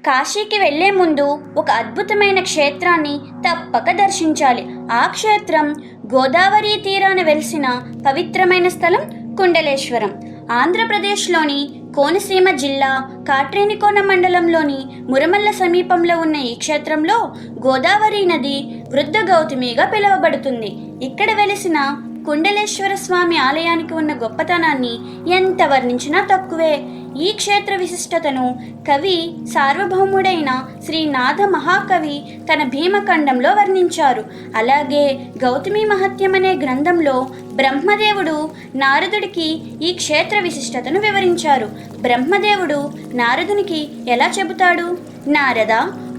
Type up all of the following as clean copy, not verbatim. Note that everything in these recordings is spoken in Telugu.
కాశీకి వెళ్లే ముందు ఒక అద్భుతమైన క్షేత్రాన్ని తప్పక దర్శించాలి. ఆ క్షేత్రం గోదావరి తీరాన వెలిసిన పవిత్రమైన స్థలం కుండలేశ్వరం. ఆంధ్రప్రదేశ్లోని కోనసీమ జిల్లా కాట్రేనికోన మండలంలోని మురమల్ల సమీపంలో ఉన్న ఈ క్షేత్రంలో గోదావరి నది వృద్ధ గౌతమిగా పిలువబడుతుంది. ఇక్కడ వెలిసిన కుండలేశ్వర స్వామి ఆలయానికి ఉన్న గొప్పతనాన్ని ఎంత వర్ణించినా తక్కువే. ఈ క్షేత్ర విశిష్టతను కవి సార్వభౌముడైన శ్రీనాథ మహాకవి తన భీమఖండంలో వర్ణించారు. అలాగే గౌతమి మహత్యం అనే గ్రంథంలో బ్రహ్మదేవుడు నారదుడికి ఈ క్షేత్ర విశిష్టతను వివరించారు. బ్రహ్మదేవుడు నారదునికి ఎలా చెబుతాడు? నారద,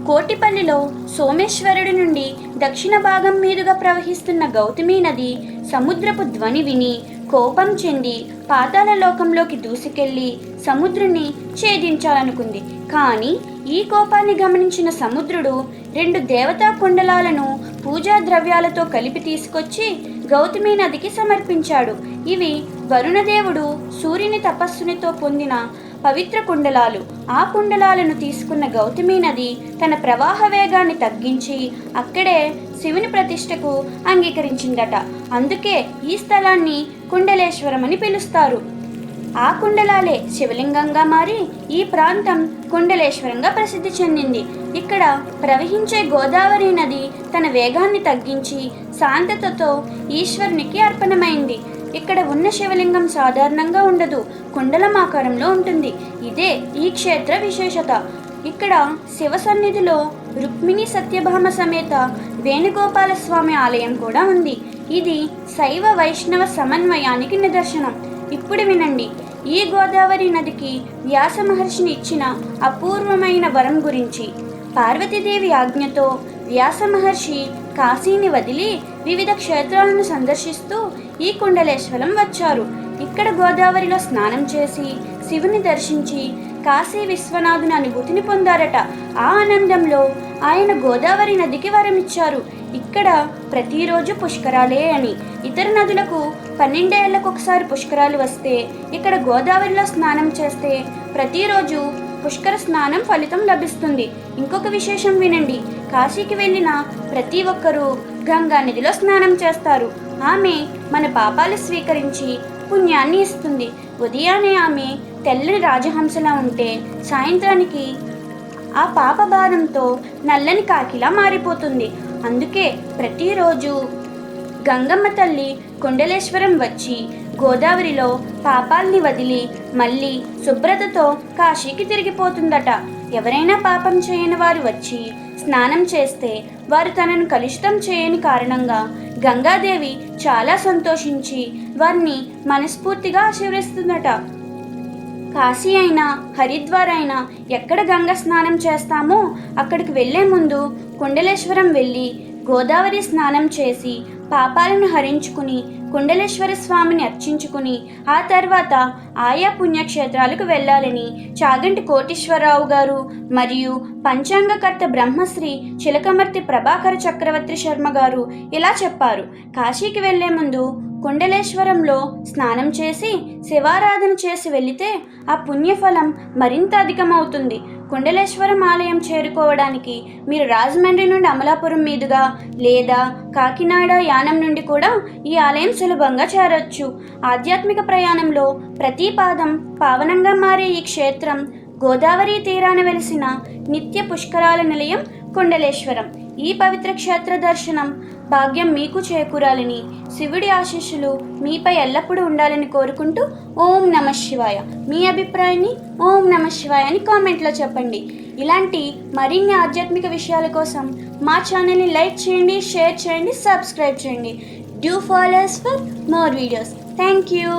కోటిపల్లిలో సోమేశ్వరుడి నుండి దక్షిణ భాగం మీదుగా ప్రవహిస్తున్న గౌతమి నది సముద్రపు ధ్వని విని కోపం చెంది పాతాళ లోకంలోకి దూసుకెళ్లి సముద్రుని ఛేదించాలనుకుంది. కానీ ఈ కోపాన్ని గమనించిన సముద్రుడు 2 దేవతా కుండలాలను పూజా ద్రవ్యాలతో కలిపి తీసుకొచ్చి గౌతమి నదికి సమర్పించాడు. ఇవి వరుణదేవుడు సూర్యుని తపస్సునితో పొందిన పవిత్ర కుండలాలు. ఆ కుండలాలను తీసుకున్న గౌతమి నది తన ప్రవాహ వేగాన్ని తగ్గించి అక్కడే శివుని ప్రతిష్టకు అంగీకరించిందట. అందుకే ఈ స్థలాన్ని కుండలేశ్వరం అని పిలుస్తారు. ఆ కుండలాలే శివలింగంగా మారి ఈ ప్రాంతం కుండలేశ్వరంగా ప్రసిద్ధి చెందింది. ఇక్కడ ప్రవహించే గోదావరి నది తన వేగాన్ని తగ్గించి శాంతతతో ఈశ్వరునికి అర్పణమైంది. ఇక్కడ ఉన్న శివలింగం సాధారణంగా ఉండదు, కుండలం ఆకారంలో ఉంటుంది. ఇదే ఈ క్షేత్ర విశేషత. ఇక్కడ శివ సన్నిధిలో రుక్మిణి సత్యభామ సమేత వేణుగోపాల స్వామి ఆలయం కూడా ఉంది. ఇది శైవ వైష్ణవ సమన్వయానికి నిదర్శనం. ఇప్పుడు వినండి, ఈ గోదావరి నదికి వ్యాస మహర్షిని ఇచ్చిన అపూర్వమైన వరం గురించి. పార్వతీదేవి ఆజ్ఞతో వ్యాస మహర్షి కాశీని వదిలి వివిధ క్షేత్రాలను సందర్శిస్తూ ఈ కుండలేశ్వరం వచ్చారు. ఇక్కడ గోదావరిలో స్నానం చేసి శివుని దర్శించి కాశీ విశ్వనాథుని అనుభూతిని పొందారట. ఆ ఆనందంలో ఆయన గోదావరి నదికి వరమిచ్చారు. ఇక్కడ ప్రతిరోజు పుష్కరాలే అని. ఇతర నదులకు 12 ఏళ్లకు ఒకసారి పుష్కరాలు వస్తే ఇక్కడ గోదావరిలో స్నానం చేస్తే ప్రతిరోజు పుష్కర స్నానం ఫలితం లభిస్తుంది. ఇంకొక విశేషం వినండి, కాశీకి వెళ్ళిన ప్రతి ఒక్కరూ గంగా నదిలో స్నానం చేస్తారు. ఆమె మన పాపాలు స్వీకరించి పుణ్యాన్ని ఇస్తుంది. ఉదయాన్నే ఆమె తెల్లని రాజహంసలా ఉంటే సాయంత్రానికి ఆ పాప భారంతో నల్లని కాకిలా మారిపోతుంది. అందుకే ప్రతిరోజు గంగమ్మ తల్లి కుండలేశ్వరం వచ్చి గోదావరిలో పాపాల్ని వదిలి మళ్ళీ శుభ్రతతో కాశీకి తిరిగిపోతుందట. ఎవరైనా పాపం చేయని వారు వచ్చి స్నానం చేస్తే వారు తనను కలుషితం చేయని కారణంగా గంగాదేవి చాలా సంతోషించి వారిని మనస్ఫూర్తిగా ఆశీర్వదిస్తుందట. కాశీ అయినా హరిద్వార్ అయినా ఎక్కడ గంగ స్నానం చేస్తామో అక్కడికి వెళ్లే ముందు కుండలేశ్వరం వెళ్ళి గోదావరి స్నానం చేసి పాపాలను హరించుకుని కుండలేశ్వర స్వామిని అర్చించుకుని ఆ తర్వాత ఆయా పుణ్యక్షేత్రాలకు వెళ్ళాలని చాగంటి కోటేశ్వరరావు గారు మరియు పంచాంగకర్త బ్రహ్మశ్రీ చిలకమర్తి ప్రభాకర చక్రవర్తి శర్మ గారు ఇలా చెప్పారు. కాశీకి వెళ్లే ముందు కుండలేశ్వరంలో స్నానం చేసి శివారాధన చేసి వెళితే ఆ పుణ్యఫలం మరింత అధికమవుతుంది. కుండలేశ్వరం ఆలయం చేరుకోవడానికి మీరు రాజమండ్రి నుండి అమలాపురం మీదుగా లేదా కాకినాడ యానం నుండి కూడా ఈ ఆలయం సులభంగా చేరొచ్చు. ఆధ్యాత్మిక ప్రయాణంలో ప్రతి పాదం పావనంగా మారే ఈ క్షేత్రం గోదావరి తీరాన వెలిసిన నిత్య పుష్కరాల నిలయం కుండలేశ్వరం. ఈ పవిత్ర క్షేత్ర దర్శనం భాగ్యం మీకు చేకూరాలని, శివుడి ఆశీస్సులు మీపై ఎల్లప్పుడూ ఉండాలని కోరుకుంటూ ఓం నమః శివాయ. మీ అభిప్రాయాన్ని ఓం నమః శివాయ అని కామెంట్లో చెప్పండి. ఇలాంటి మరిన్ని ఆధ్యాత్మిక విషయాల కోసం మా ఛానల్ని లైక్ చేయండి, షేర్ చేయండి, సబ్స్క్రైబ్ చేయండి. Do follow us for more videos. Thank you.